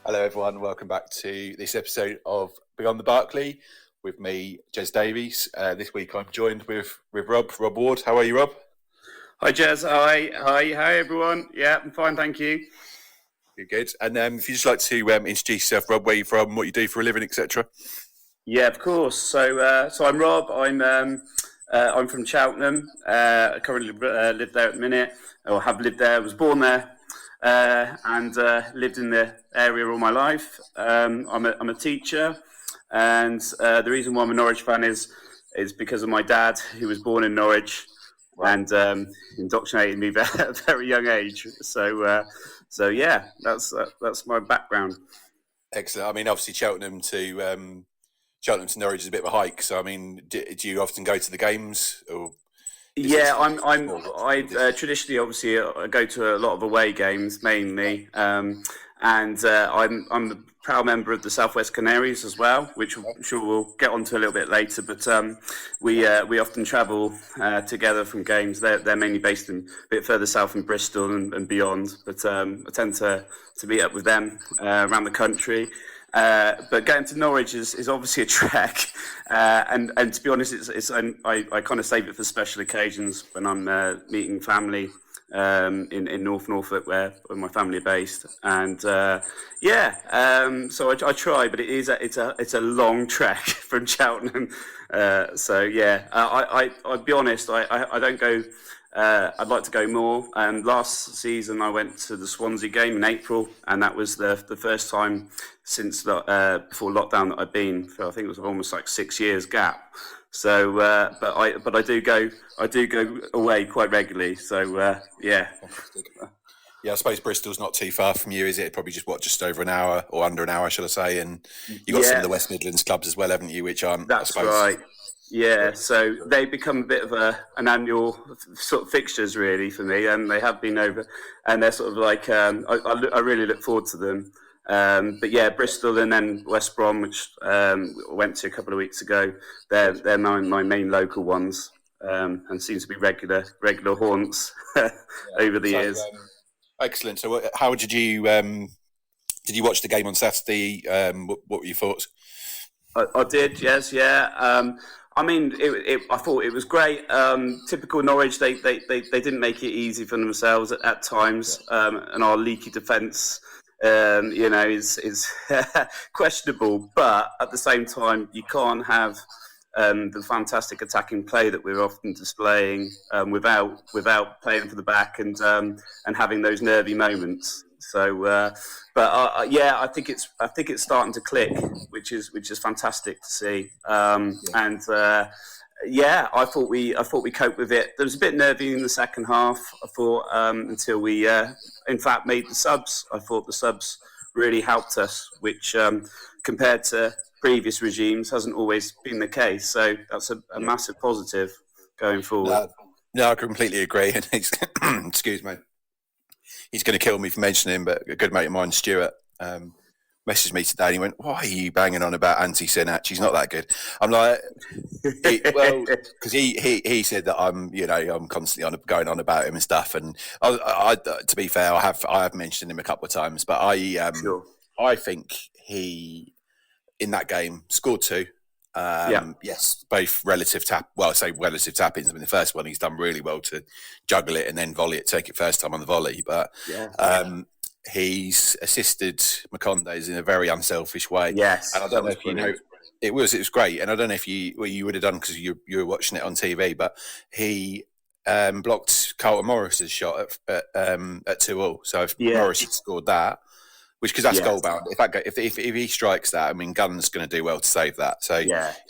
Hello, everyone. Welcome back to this episode of Beyond the Barclay with me, Jez Davies. This week I'm joined with Rob Ward. How are you, Rob? Hi, Jez. Hi, everyone. Yeah, I'm fine, thank you. Good. And if you'd just like to introduce yourself, Rob, where you're from, what you do for a living, etc. Yeah, of course. So I'm Rob. I'm from Cheltenham. I currently live there at the minute, or have lived there. Was born there, and lived in the area all my life. I'm a teacher, and the reason why I'm a Norwich fan is because of my dad, who was born in Norwich, and indoctrinated me at a very young age. So yeah, that's my background. Excellent. I mean, obviously Cheltenham to Norwich is a bit of a hike. So I mean, do you often go to the games? Or yeah, I traditionally obviously I go to a lot of away games mainly, and I'm a proud member of the Southwest Canaries as well, which I'm sure we'll get onto a little bit later. But we often travel together from games. They're mainly based a bit further south in Bristol and beyond. But I tend to meet up with them around the country. But getting to Norwich is obviously a trek, and to be honest, I kind of save it for special occasions when I'm meeting family in North Norfolk, where my family are based, and so I try, but it's a long trek from Cheltenham. So yeah, I'll be honest, I don't go. I'd like to go more. Last season I went to the Swansea game in April, and that was the first time since before lockdown that I've been for, I think it was almost like 6 years gap. So, but I do go away quite regularly. So yeah. Yeah, I suppose Bristol's not too far from you, is it? Probably just over an hour or under an hour, should I say? And you've got some of the West Midlands clubs as well, haven't you? Which aren't. That's I suppose, right. Yeah, so they become a bit of an annual sort of fixtures really for me, and they have been over, and they're sort of like I really look forward to them. But yeah, Bristol and then West Brom, which I went to a couple of weeks ago. They're my main local ones, and seems to be regular haunts over the years. Excellent. So, how did you watch the game on Saturday? What were your thoughts? I did, yes, yeah. I mean, I thought it was great. Typical Norwich, they didn't make it easy for themselves at times, and our leaky defence, is questionable. But at the same time, you can't have the fantastic attacking play that we're often displaying without playing for the back and having those nervy moments. So, I think it's starting to click, which is fantastic to see. I thought we coped with it. There was a bit nervy in the second half. I thought until we, in fact, made the subs. I thought the subs really helped us, which compared to previous regimes hasn't always been the case. So that's a massive positive going forward. No, I completely agree. And excuse me. He's going to kill me for mentioning him, but a good mate of mine, Stuart, messaged me today and he went, "Why are you banging on about Anti-Sinach? He's not that good." I'm like, because he said that I'm constantly going on about him and stuff. And I to be fair, I have mentioned him a couple of times, but I think he in that game scored two. Yes, both relative tap-ins. I mean, the first one he's done really well to juggle it and then volley it, take it first time on the volley. But he's assisted Macondes in a very unselfish way. Yes, and I don't know if you know, it was great. And I don't know if you would have done because you were watching it on TV, but he blocked Carlton Morris's shot at 2-2. So if Morris had scored that. Because that's goal bound. If he strikes that, I mean, Gunn's going to do well to save that. So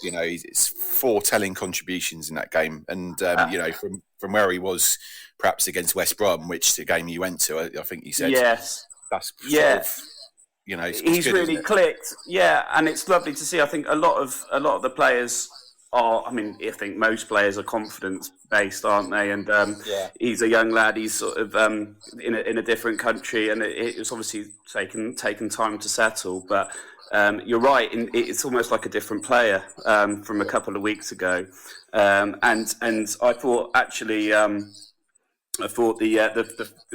it's 4 telling contributions in that game, and from where he was, perhaps against West Brom, which the game you went to, I think you said, yes, that's he's good, really clicked. Yeah, and it's lovely to see. I think a lot of the players are. I mean, I think most players are confidence based, aren't they? And he's a young lad. He's sort of in a different country, and it's obviously taken time to settle. But you're right. It's almost like a different player from a couple of weeks ago. And I thought actually, the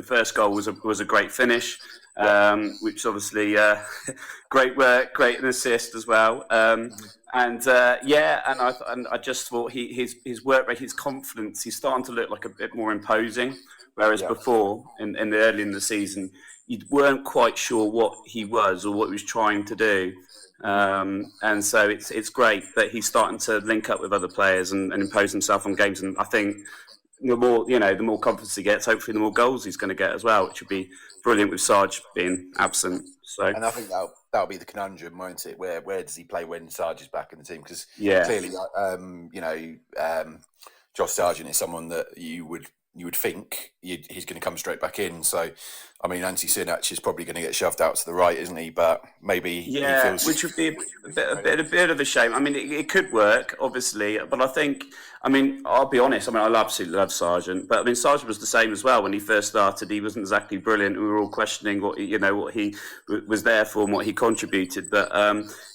first goal was a great finish. which obviously great work, great an assist as well. And I just thought his work rate, his confidence, he's starting to look like a bit more imposing. Whereas before, in the early in the season, you weren't quite sure what he was or what he was trying to do. And so it's great that he's starting to link up with other players and impose himself on games. And I think the more confidence he gets, hopefully the more goals he's going to get as well, which would be brilliant with Sarge being absent. So, and I think that'll be the conundrum, won't it? Where does he play when Sarge is back in the team? Because clearly, Josh Sargent is someone that you would think he's going to come straight back in. So, I mean, Antti Sinach is probably going to get shoved out to the right, isn't he? But maybe he feels... which would be a bit of a shame. I mean, it could work, obviously, but I think, I'll be honest. I absolutely love Sargent, but Sargent was the same as well when he first started. He wasn't exactly brilliant. We were all questioning what he was there for and what he contributed. But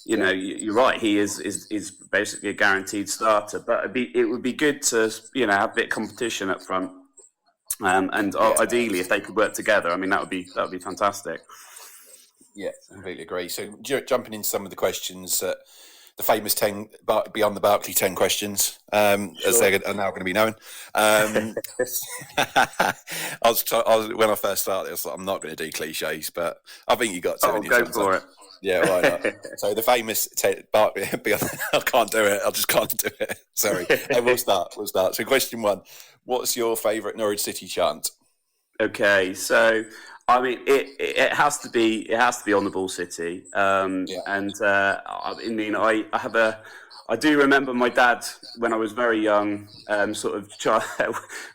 you're right. He is basically a guaranteed starter. But it would be good to have a bit of competition up front. Ideally, if they could work together, that would be fantastic. Yeah, completely agree. So, jumping into some of the questions, the famous 10 Beyond the Barclay 10 questions, as they are now going to be known. When I first started, I was like, I'm not going to do cliches, but I think you got to. Oh, go for it. Yeah, why not? So the famous Barclay, I can't do it. I just can't do it. Sorry. We'll start. So question 1. What's your favourite Norwich City chant? Okay, so it has to be on the ball City, I do remember my dad when I was very young,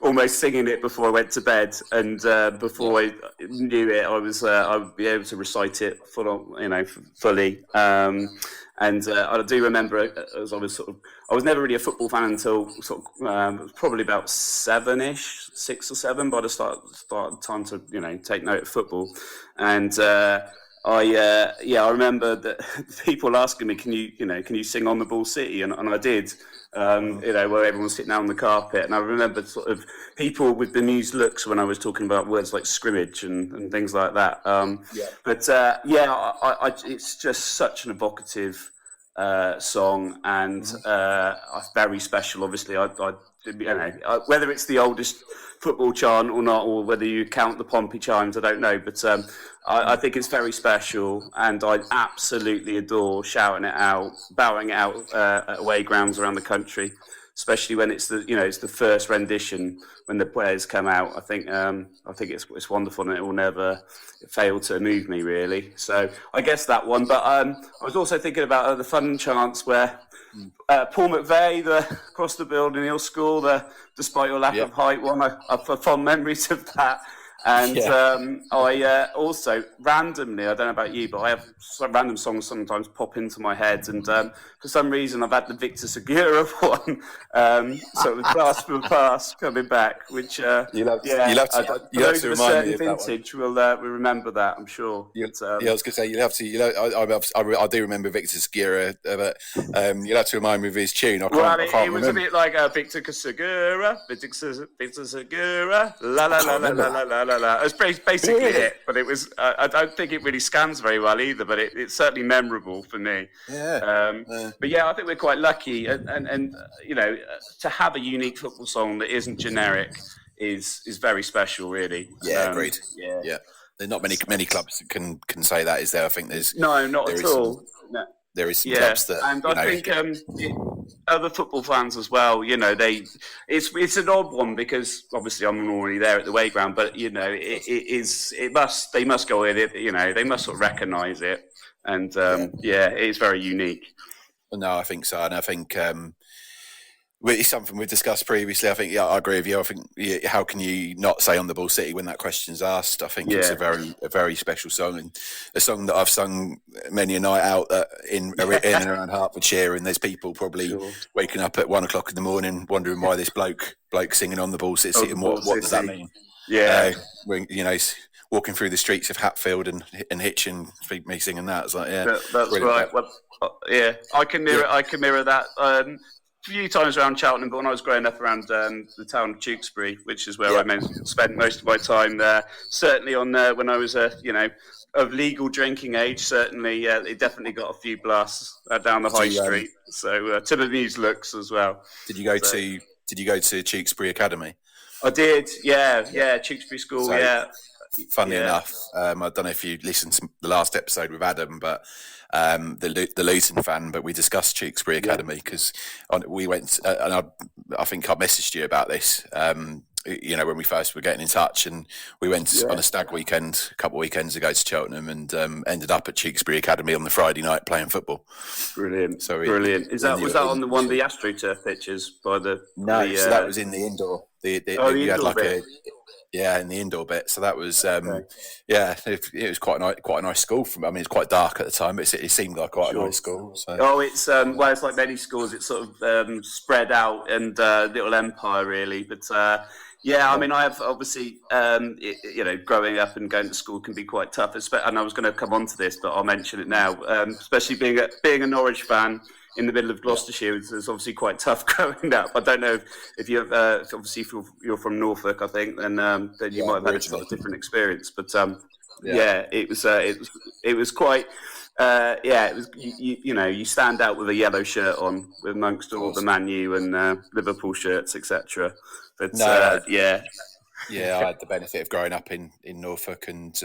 almost singing it before I went to bed, and before I knew it, I would be able to recite it fully. I do remember, as I was never really a football fan until probably about 6 or 7 by the start time to take note of football, and I remember that people asking me, can you sing On the Ball City, and I did, where everyone's sitting down on the carpet, and I remember people with bemused looks when I was talking about words like scrimmage and things like that. It's just such an evocative song, and very special. Obviously, whether it's the oldest football chant or not, or whether you count the Pompey chimes, I don't know, but I think it's very special, and I absolutely adore shouting it out, bowing it out at away grounds around the country, especially when it's the first rendition when the players come out. I think it's wonderful, and it will never fail to move me, really. So I guess that one. But I was also thinking about the fun chants where Paul McVeigh, the across the building, he'll score despite your lack of height one. I've fond memories of that. And I also randomly, I don't know about you, but I have some random songs sometimes pop into my head, and for some reason I've had the Victor Segura one, sort of Class for Pass coming back, which you'll have to remind me of vintage that one. Will remember that, I'm sure. I was going to say you'll have to. I do remember Victor Segura, but you'll have to remind me of his tune. I can't it was a bit like Victor Segura, Victor Segura, la la la la la la la. It's basically it, but it was. I don't think it really scans very well either, but it's certainly memorable for me. But I think we're quite lucky, and to have a unique football song that isn't generic is very special, really. Yeah, agreed. Yeah, there's not many clubs that can say that, is there? I think there's not at all. No. There is some clubs that, and I think other football fans as well. It's an odd one because obviously I'm already there at the way ground, but they must go with it. They must sort of recognise it, and it's very unique. No, I think so, and I think it's something we've discussed previously. I think, I agree with you. I think, how can you not say On the Ball City when that question's asked? I think it's a very special song, and a song that I've sung many a night out in and around Hertfordshire, and there's people probably waking up at 1 o'clock in the morning wondering why this bloke singing On the Ball City, and what does that mean? When, walking through the streets of Hatfield and Hitchin, me singing that. It's like, that's right. Well, I can mirror that. few times around Cheltenham, but when I was growing up around the town of Tewkesbury, which is where I spent most of my time there. Certainly when I was of legal drinking age, certainly it definitely got a few blasts down the high street. So to the news looks as well. Did you go to Tewkesbury Academy? I did, yeah. Tewkesbury School, so, Funnily enough, I don't know if you listened to the last episode with Adam, but the Luton fan, but we discussed Tewkesbury Academy because we went, and I think I messaged you about this. When we first were getting in touch, and we went on a stag weekend a couple of weekends ago to Cheltenham, and ended up at Tewkesbury Academy on the Friday night playing football. Brilliant, brilliant. Was that on one of the AstroTurf pitches by the? No, so that was in the indoor. The indoor bit. In the indoor bit. So that was, it was quite a nice school. It's quite dark at the time, but it seemed like quite a nice school. So. Oh, it's it's like many schools. It's sort of spread out and little empire really. But I have obviously, growing up and going to school can be quite tough. And I was going to come on to this, but I'll mention it now. Especially being a Norwich fan. In the middle of Gloucestershire, it's obviously quite tough growing up. I don't know if you've obviously if you're from Norfolk, I think, then you might have had a sort of different experience. But it was quite. It was you stand out with a yellow shirt on amongst all the Man U and Liverpool shirts, etc. But I had the benefit of growing up in Norfolk and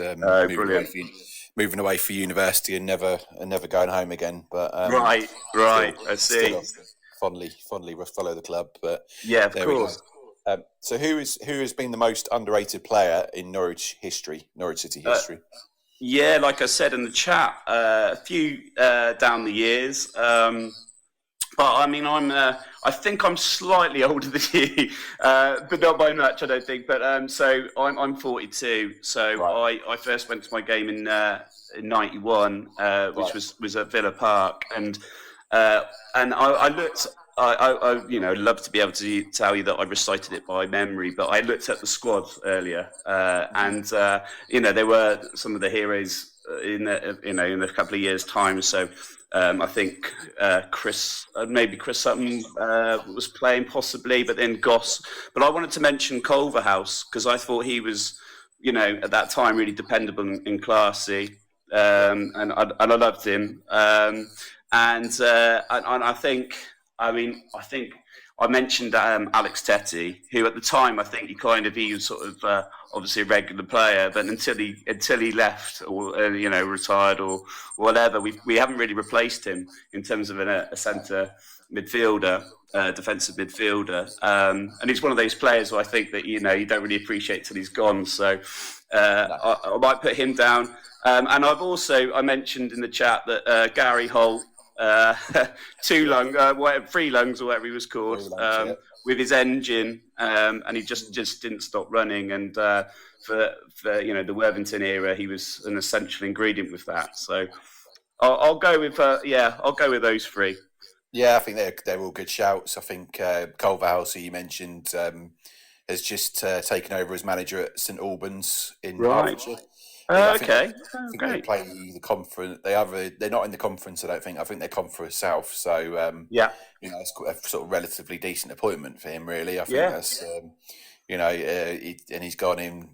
moving away for university and never going home again. But right. I see. Fondly follow the club, but of course. So who has been the most underrated player in Norwich City history? Like I said in the chat, a few down the years. But I think I'm slightly older than you, but not by much, I don't think. But so I'm 42. So right. I first went to my game in '91, which was at Villa Park, and I looked. I love to be able to tell you that I recited it by memory, but I looked at the squad earlier, and there were some of the heroes in a couple of years' time. So. I think Chris Sutton was playing possibly, but then Goss. But I wanted to mention Culverhouse because I thought he was, at that time really dependable and classy, and I loved him. And I think I mentioned Alex Tettey, who at the time I think he was sort of obviously a regular player, but until he left or retired or whatever, we haven't really replaced him in terms of a centre midfielder, defensive midfielder, and he's one of those players who I think that you don't really appreciate till he's gone. So I might put him down. And I mentioned in the chat that Gary Holt. Three lungs or whatever he was called, with his engine, and he just didn't stop running. And for the Worthington era, he was an essential ingredient with that. So I'll go with those three. Yeah, I think they're all good shouts. I think Culverhouse, who you mentioned, has just taken over as manager at St Albans in Hertfordshire. Okay. I think they play the conference. They're not in the conference. I don't think. I think they're Conference South. So it's a sort of relatively decent appointment for him, really. I think that's and he's gone in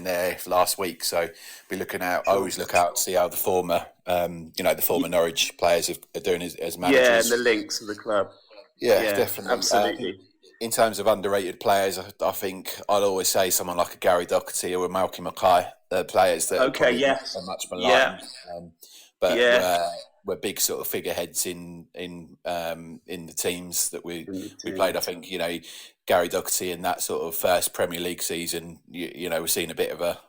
there last week. So be looking out. I always look out to see how the former Norwich players are doing as managers. Yeah, and the links of the club. Yeah, definitely, absolutely. In terms of underrated players, I think I'd always say someone like a Gary Doherty or a Malky Mackay. Players that are much maligned, but were big sort of figureheads in the teams that we played. I think Gary Doherty in that sort of first Premier League season, we're seeing a bit of a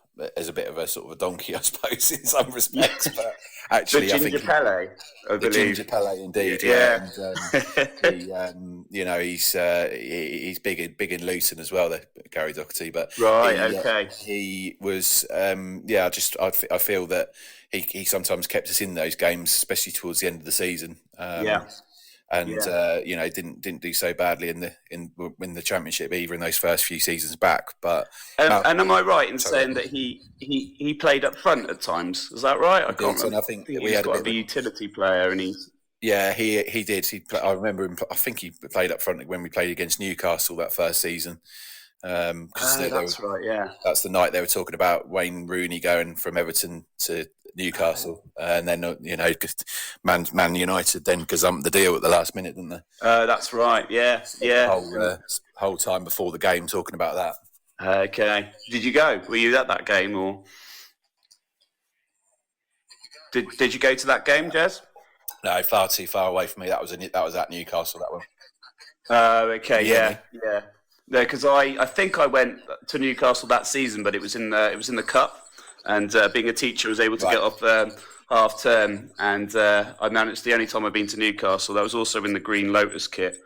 sort of a donkey, I suppose, in some respects. But actually, the Ginger Pele, I believe. Ginger Pele, indeed. Yeah. And, he's big in Luton as well, Gary Doherty. But he was. I feel that he sometimes kept us in those games, especially towards the end of the season. Didn't do so badly in the Championship either in those first few seasons back. But and am I right in saying that he played up front at times? Is that right? I can't remember. And I think we had a utility player, and he. Yeah, he did. I remember him. I think he played up front when we played against Newcastle that first season. That's right. Yeah. That's the night they were talking about Wayne Rooney going from Everton to Newcastle, and then Man United then gazumped the deal at the last minute, didn't they? That's right. Yeah, yeah. Whole time before the game talking about that. Okay. Did you go? Were you at that game, or did you go to that game, Jez? No, far too far away from me. That was at Newcastle. That one. Okay. Yeah. No, because I think I went to Newcastle that season, but it was in the cup, and being a teacher, I was able to get off half term, and I managed. The only time I've been to Newcastle, that was also in the Green Lotus kit.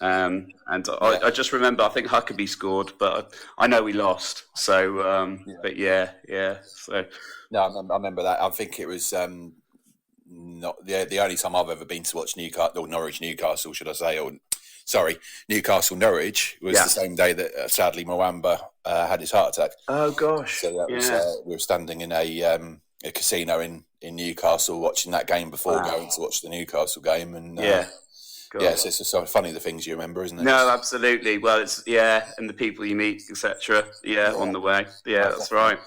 I just remember, I think Huckabee scored, but I know we lost. So, but yeah. So no, I remember that. I think it was not the only time I've ever been to watch Norwich Newcastle, should I say? Newcastle Norwich was the same day that sadly Mwamba had his heart attack. Oh gosh! So that was we were standing in a casino in Newcastle watching that game before going to watch the Newcastle game, and so it's just so funny the things you remember, isn't it? No, absolutely. Well, it's and the people you meet, etc. On the way. Yeah, that's right.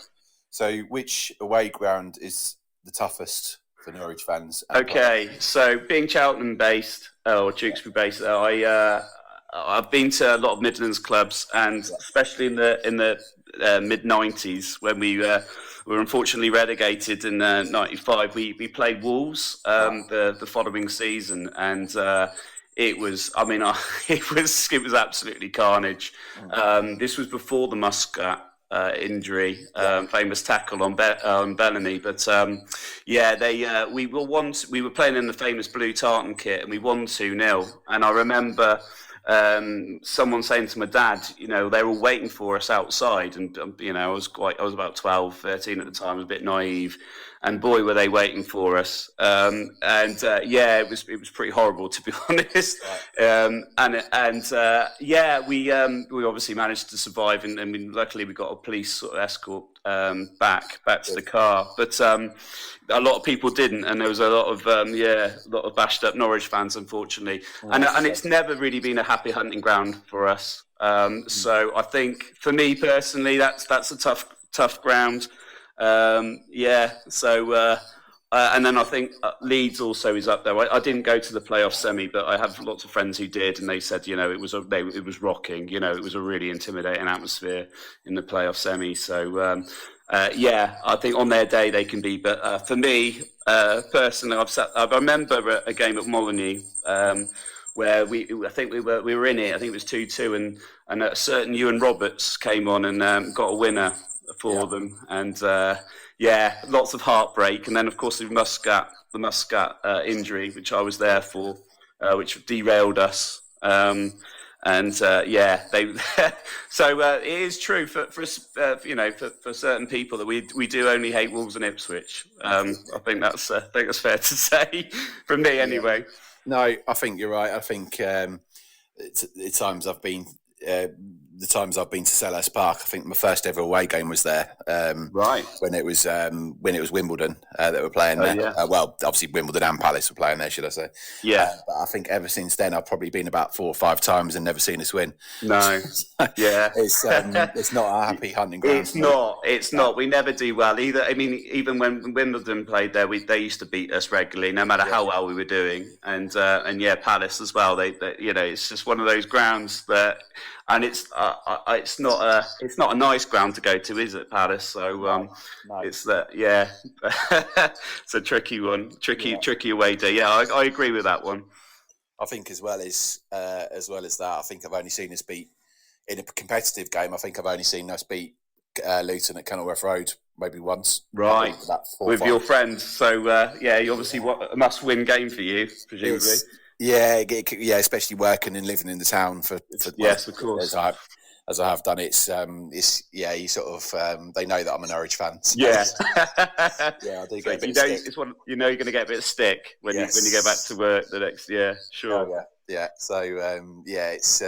So, which away ground is the toughest for Norwich fans? Okay, so being Cheltenham based or Tewkesbury based, I've been to a lot of Midlands clubs, and especially in the mid '90s when we were unfortunately relegated in '95. We played Wolves the following season, and it was it was absolutely carnage. This was before the Muscat injury, famous tackle on Bellamy, but we were playing in the famous blue tartan kit, and we won 2-0, and I remember someone saying to my dad, they were waiting for us outside, and I was about 12, 13 at the time, I was a bit naive, and boy were they waiting for us. It was pretty horrible, to be honest. We obviously managed to survive, and luckily we got a police sort of escort back to the car, but a lot of people didn't, and there was a lot of bashed up Norwich fans, unfortunately, and it's never really been a happy hunting ground for us. So I think for me personally, that's a tough ground. And then I think Leeds also is up there. I didn't go to the playoff semi, but I have lots of friends who did, and they said, it was rocking. It was a really intimidating atmosphere in the playoff semi. So I think on their day they can be. But for me personally, I remember a game at Molyneux where we were in it. I think it was 2-2, and a certain Ewan Roberts came on and got a winner for them, and lots of heartbreak, and then of course the Muscat injury, which I was there for, which derailed us, they so it is true for certain people that we do only hate Wolves and Ipswich. I think that's fair to say from me anyway. No, I think you're right. I think the times I've been to Selhurst Park, I think my first ever away game was there. When it was Wimbledon that were playing there. Well, obviously Wimbledon and Palace were playing there, should I say? Yeah. But I think ever since then, I've probably been about 4 or 5 times and never seen us win. No. Yeah. It's not a happy hunting ground. It's not. We never do well either. I mean, even when Wimbledon played there, they used to beat us regularly, no matter how well we were doing. And Palace as well. They it's just one of those grounds that. And it's not a nice ground to go to, is it, Paris? So no. It's that it's a tricky one, tricky away day. Yeah, I agree with that one. I think as well as that, I think I've only seen us beat in a competitive game. I think I've only seen us beat Luton at Carrow Road maybe once. Right, with your friends. So you obviously a must-win game for you, presumably. Yeah, especially working and living in the town for yes, of course. As I have done, you sort of they know that I'm a Norwich fan. So yeah, I do get a bit of stick. You're going to get a bit of stick when you go back to work the next. Yeah, sure. Oh, yeah. So it's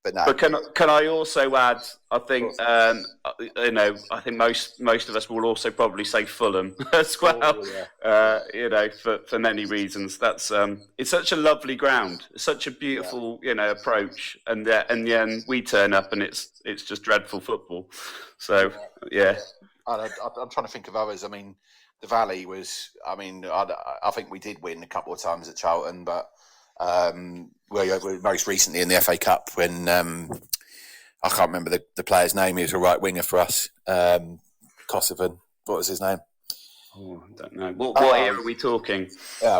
But no. But can I also add? I think I think most of us will also probably say Fulham as well. Oh, yeah. For many reasons. That's it's such a lovely ground, it's such a beautiful approach, and then we turn up and it's just dreadful football. So yeah. I'm trying to think of others. I mean, the Valley was. I mean, I think we did win a couple of times at Charlton, but most recently in the FA Cup when I can't remember the player's name. He was a right winger for us. Kosovan. What was his name? Oh, I don't know. What era are we talking?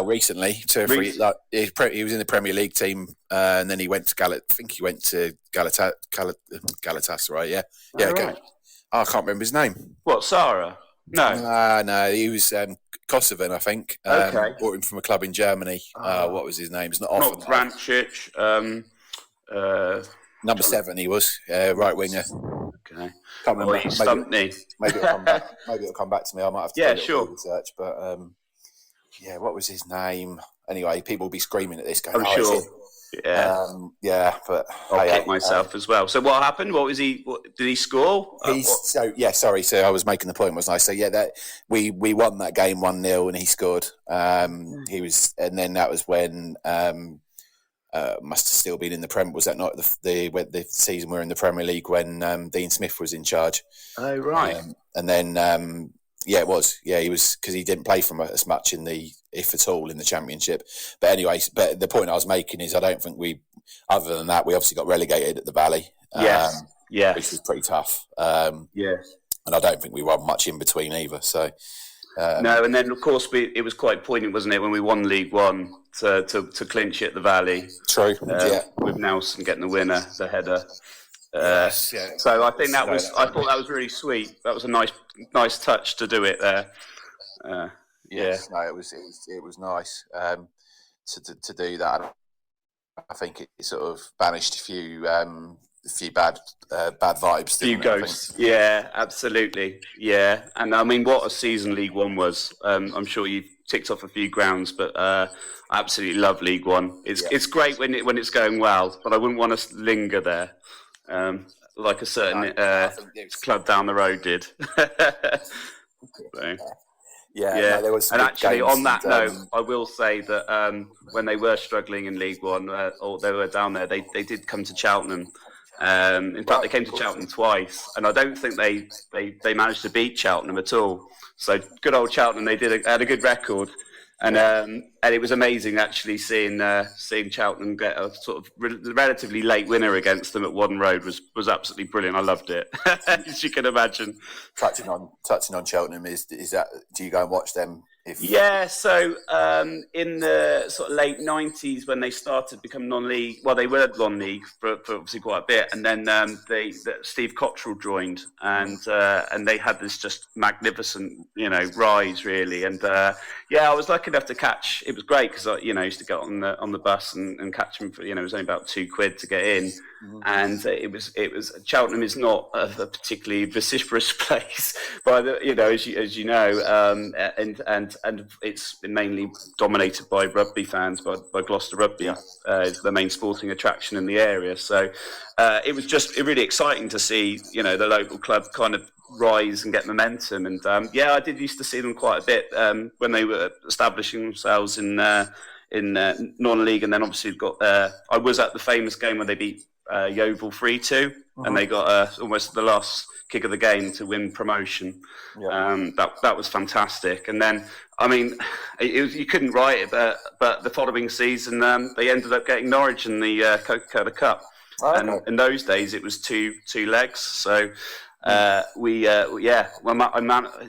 Recently, 2 or 3. Like, he was in the Premier League team, and then he went to I think he went to Galatasaray. Yeah, yeah. Right. I can't remember his name. What, Sarah? No. No. He was Kosovan, I think. Okay. Bought him from a club in Germany. What was his name? It's not often. Not Vrancic. Number 7, he was right winger. Okay. Can't remember. You stumped me. Maybe it'll come back. Maybe it'll come back to me. I might have to do a little research. But what was his name? Anyway, people will be screaming at this. Going, I'm sure. Yeah. But I'll kick myself as well. So what happened? What was he? Did he score? Sorry. So I was making the point, wasn't I? So that we won that game 1-0, and he scored. He was, and then that was when. Must have still been in the Prem. Was that not the season we were in the Premier League when Dean Smith was in charge? Oh, right. And then it was. Yeah, he was, because he didn't play for as much if at all, in the Championship. But anyway, the point I was making is I don't think other than that, we obviously got relegated at the Valley. Which was pretty tough. And I don't think we won much in between either. So. No, and then of course it was quite poignant, wasn't it, when we won League One to clinch it at the Valley. True. With Nelson getting the winner, the header. Yes. So I think I thought that was really sweet. That was a nice touch to do it there. Yes. No, it was nice to do that. I think it sort of banished a few bad vibes. Few ghosts. Yeah, absolutely. Yeah, and I mean, what a season League One was. I'm sure you've ticked off a few grounds, but I absolutely love League One. It's great when it's going well, but I wouldn't want to linger there, like a certain club down the road did. So. No, there was, and actually, on that note, I will say that when they were struggling in League One, or they were down there, they did come to Cheltenham. In fact, they came to Cheltenham twice, and I don't think they managed to beat Cheltenham at all. So good old Cheltenham, they had a good record, and it was amazing actually seeing Cheltenham get a sort of relatively late winner against them at One Road was absolutely brilliant. I loved it, as you can imagine. Touching on Cheltenham, is that, do you go and watch them? So in the sort of late 90s, when they started becoming non-league, well, they were non-league for obviously quite a bit, and then Steve Cottrell joined, and they had this just magnificent, rise really, and I was lucky enough to catch. It was great because I used to go on the bus and catch them for, it was only about £2 to get in, and it was Cheltenham is not a particularly vociferous place, but as you know, and it's mainly dominated by rugby fans, by Gloucester Rugby. It's the main sporting attraction in the area. So it was just really exciting to see, the local club kind of rise and get momentum. And I did used to see them quite a bit when they were establishing themselves in non-league, and then obviously I was at the famous game where they beat Yeovil 3-2, and they got almost the last kick of the game to win promotion. That was fantastic. And then, I mean, you couldn't write it, but the following season they ended up getting Norwich in the Coca-Cola Cup. And in those days it was two legs. So it's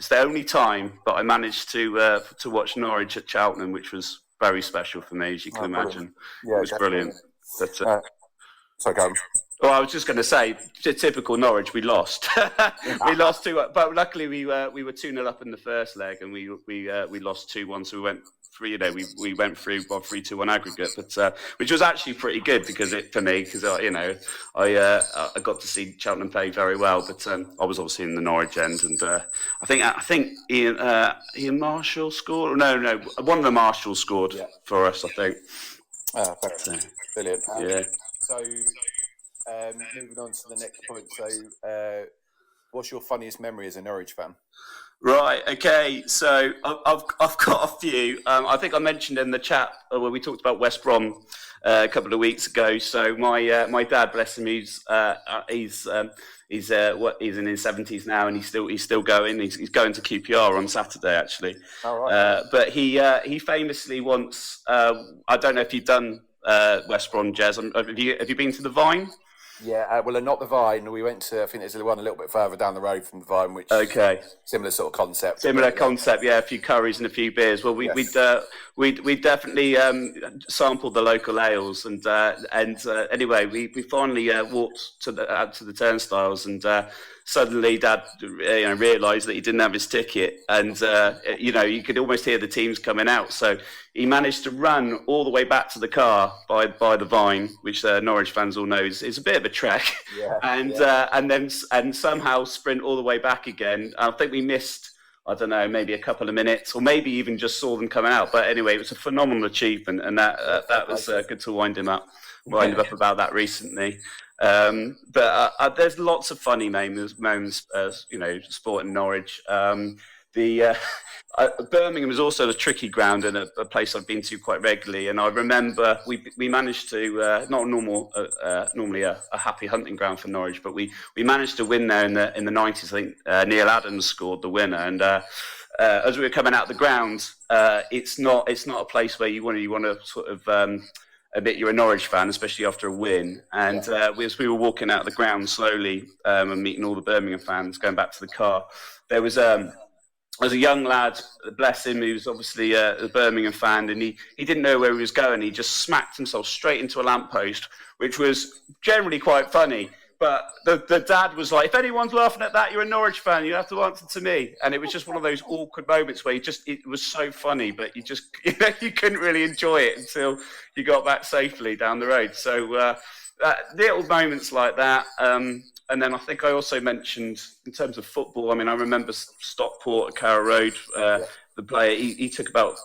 the only time, but I managed to watch Norwich at Cheltenham, which was very special for me, as you can imagine. It was brilliant. Sorry, go on. Well, I was just going to say, typical Norwich, we lost. We lost 2, but luckily we were 2-0 up in the first leg, and we lost 2-1. So we went through, we went through 3-2-1 aggregate, but which was actually pretty good because I got to see Cheltenham play very well, but I was obviously in the Norwich end, and I think Ian Marshall scored. No, one of the Marshalls scored for us, I think. Brilliant. Yeah. So, moving on to the next point. So, what's your funniest memory as a Norwich fan? Right. Okay. So I've got a few. I think I mentioned in the chat where we talked about West Brom a couple of weeks ago. So my dad, bless him, he's in his 70s now, and he's still going. He's going to QPR on Saturday, actually. Oh, right. But he famously once. I don't know if you've done West Brom, Jez. Have you been to the Vine? Yeah, well, not the Vine. We went to, I think there's one a little bit further down the road from the Vine, which similar sort of concept. Similar concept, yeah. A few curries and a few beers. Well, we definitely sampled the local ales, and anyway, we finally walked to the turnstiles, and suddenly Dad realised that he didn't have his ticket, and you could almost hear the teams coming out. So he managed to run all the way back to the car by the Vine, which Norwich fans all know is a bit of a trek, and somehow sprint all the way back again. I think we missed, I don't know, maybe a couple of minutes, or maybe even just saw them coming out. But anyway, it was a phenomenal achievement, and that was good to wind him up about that recently. But there's lots of funny moments, sporting Norwich. Birmingham is also a tricky ground and a place I've been to quite regularly. And I remember we managed to not normally a happy hunting ground for Norwich, but we managed to win there in the 90s. I think Neil Adams scored the winner, and as we were coming out the ground, it's not a place where you want to sort of admit you're a Norwich fan, especially after a win. And as we were walking out of the ground slowly and meeting all the Birmingham fans, going back to the car, there was a young lad, bless him, who was obviously a Birmingham fan, and he didn't know where he was going. He just smacked himself straight into a lamppost, which was generally quite funny. But the dad was like, if anyone's laughing at that, you're a Norwich fan, you have to answer to me. And it was just one of those awkward moments where it was so funny, but you couldn't really enjoy it until you got back safely down the road. So little moments like that. And then I think I also mentioned, in terms of football, I mean, I remember Stockport at Carrow Road, the player, he took about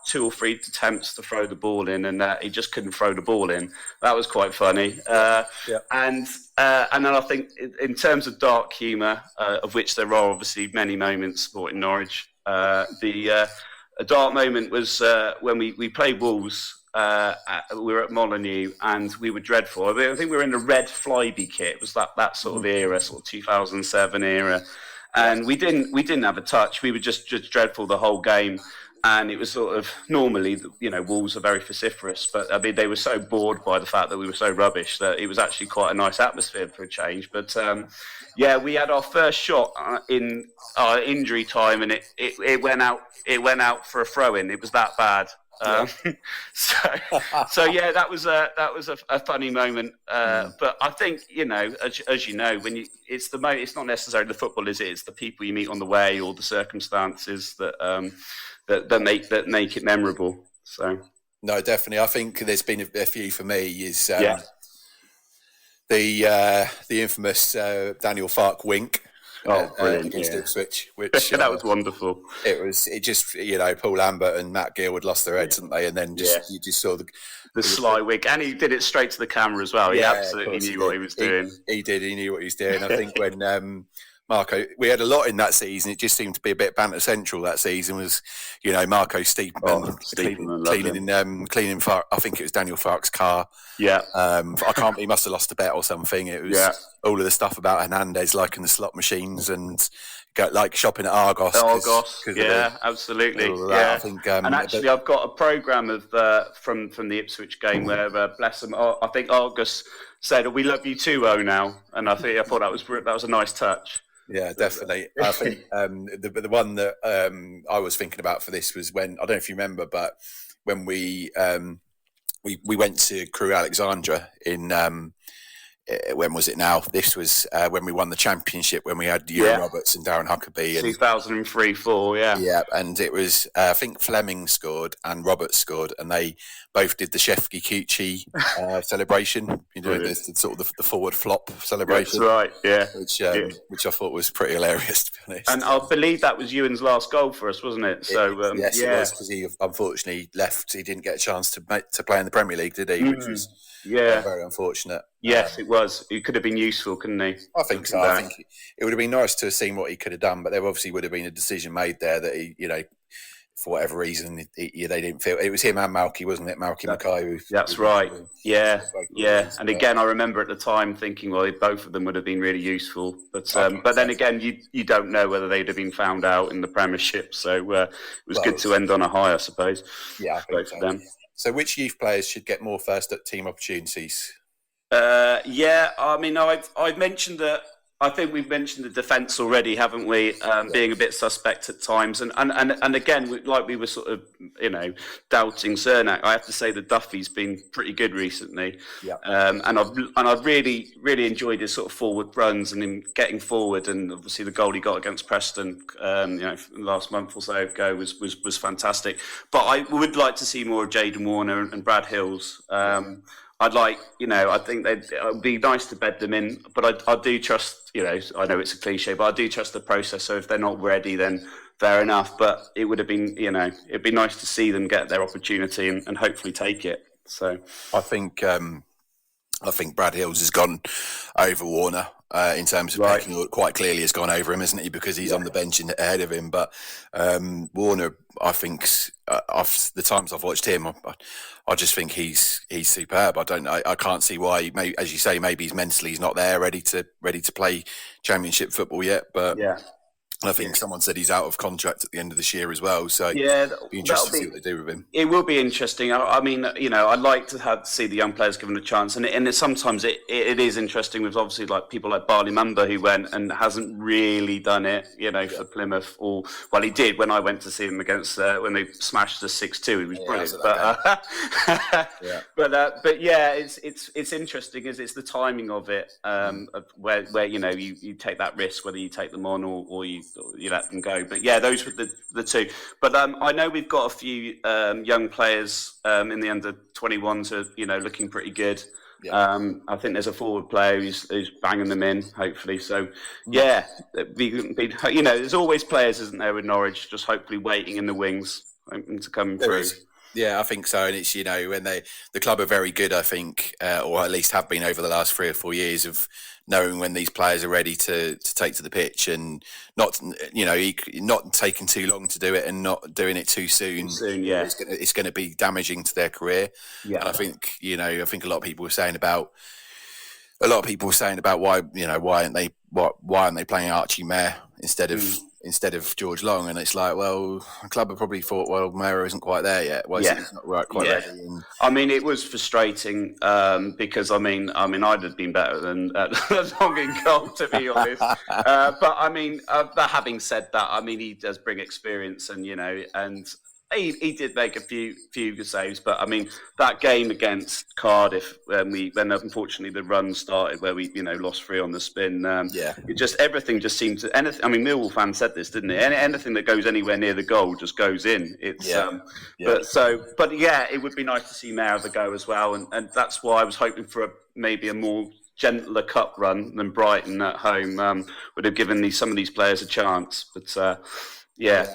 2 or 3 attempts to throw the ball in, and he just couldn't throw the ball in. That was quite funny. And then I think in terms of dark humour, of which there are obviously many moments supporting Norwich, a dark moment was when we played Wolves. We were at Molineux and we were dreadful. I think we were in the red Flyby kit. It was that sort of era, sort of 2007 era, and we didn't have a touch. We were just dreadful the whole game, and it was sort of normally, Wolves are very vociferous, but I mean they were so bored by the fact that we were so rubbish that it was actually quite a nice atmosphere for a change. But we had our first shot in our injury time, and it went out. It went out for a throw-in. It was that bad. So yeah, that was a funny moment. But I think as you know, when it's not necessarily the football, is it? It's the people you meet on the way or the circumstances that make it memorable. So no, definitely. I think there's been a few for me. Is the infamous Daniel Farke wink. Against Ipswich, which that was wonderful. It just Paul Lambert and Matt Gill had lost their heads, hadn't they? And then you just saw the sly wig, and he did it straight to the camera as well. He absolutely knew what he was doing. He did. He knew what he was doing. I think when Marco, we had a lot in that season. It just seemed to be a bit banter central that season. Was Marco Stiepermann cleaning Farke. I think it was Daniel Farke's car. Yeah. He must have lost a bet or something. It was all of the stuff about Hernandez liking the slot machines and like shopping at Argos. Absolutely. I think, and actually, I've got a programme of from the Ipswich game where bless them. I think Argos said, "We love you too, now," and I thought that was a nice touch. Yeah, definitely. I think the one that I was thinking about for this was when, I don't know if you remember, but when we went to Crewe Alexandra in when was it now? This was when we won the championship, when we had Ewan Roberts and Darren Huckabee. 2003-04, Yeah, and it was, I think Fleming scored and Roberts scored, and they both did the Shefki Kuchi celebration, the sort of the forward flop celebration. That's right, yeah. Which I thought was pretty hilarious, to be honest. And I believe that was Ewan's last goal for us, wasn't it? So yes, it was, because he unfortunately left. He didn't get a chance to play in the Premier League, did he? Which was very unfortunate. Yes, it was. He could have been useful, couldn't he? I think so. I think it would have been nice to have seen what he could have done, but there obviously would have been a decision made there that he, for whatever reason, they didn't feel it was him and Malky, wasn't it? Malky Mackay. That's right. Yeah. And again, I remember at the time thinking, well, both of them would have been really useful, but then again, you don't know whether they'd have been found out in the Premiership, so it was good to end on a high, I suppose. Yeah, I think so. Them. So, which youth players should get more first team opportunities? I mean, I've mentioned that. I think we've mentioned the defence already, haven't we? Being a bit suspect at times, and again, like we were sort of, doubting Cernak. I have to say that Duffy's been pretty good recently, and I've really enjoyed his sort of forward runs and him getting forward, and obviously the goal he got against Preston, last month or so ago was fantastic. But I would like to see more of Jayden Warner and Brad Hills. I'd like, I think it would be nice to bed them in, but I do trust, I know it's a cliche, but I do trust the process. So if they're not ready, then fair enough. But it would have been, it'd be nice to see them get their opportunity and hopefully take it. So I think Brad Hills has gone over Warner in terms of pecking order. Quite clearly has gone over him, isn't he? Because he's on the bench ahead of him. But Warner, I think, the times I've watched him, I just think he's superb. I can't see why. Maybe, as you say, maybe he's not there, ready to play Championship football yet. But I think someone said he's out of contract at the end of this year as well. So it'll be interesting to see what they do with him. It will be interesting. I mean, I'd like to see the young players given a chance, and sometimes it is interesting with obviously like people like Barley Mumba who went and hasn't really done it, for Plymouth. He did when I went to see him against when they smashed us 6-2. He was brilliant. It's interesting. It's the timing of it, of where you take that risk, whether you take them on or you let them go. But those were the two. But I know we've got a few young players in the under 21s who are looking pretty good. I think there's a forward player who's banging them in, hopefully. So there's always players, isn't there, with Norwich, just hopefully waiting in the wings to come through. Yeah, I think so. And it's, when the club are very good, I think, or at least have been over the last 3 or 4 years, of knowing when these players are ready to take to the pitch and not taking too long to do it and not doing it too soon. It's going to be damaging to their career. Yeah. And I think, a lot of people were saying about why aren't they playing Archie Mayer instead of George Long, and it's like, well, the club have probably thought, well, Mayer isn't quite there yet. He's not quite ready. And I mean, it was frustrating because I'd have been better than Long in goal, to be honest. But I mean, having said that, I mean, he does bring experience, and and he did make a few good saves, but I mean that game against Cardiff when unfortunately the run started where we lost 3 on the spin. Everything just seemed to. Anything, I mean, Millwall fan said this, didn't it? Anything that goes anywhere near the goal just goes in. It would be nice to see Mayer have a go as well, and that's why I was hoping for maybe a more gentler cup run than Brighton at home would have given some of these players a chance. But Yeah,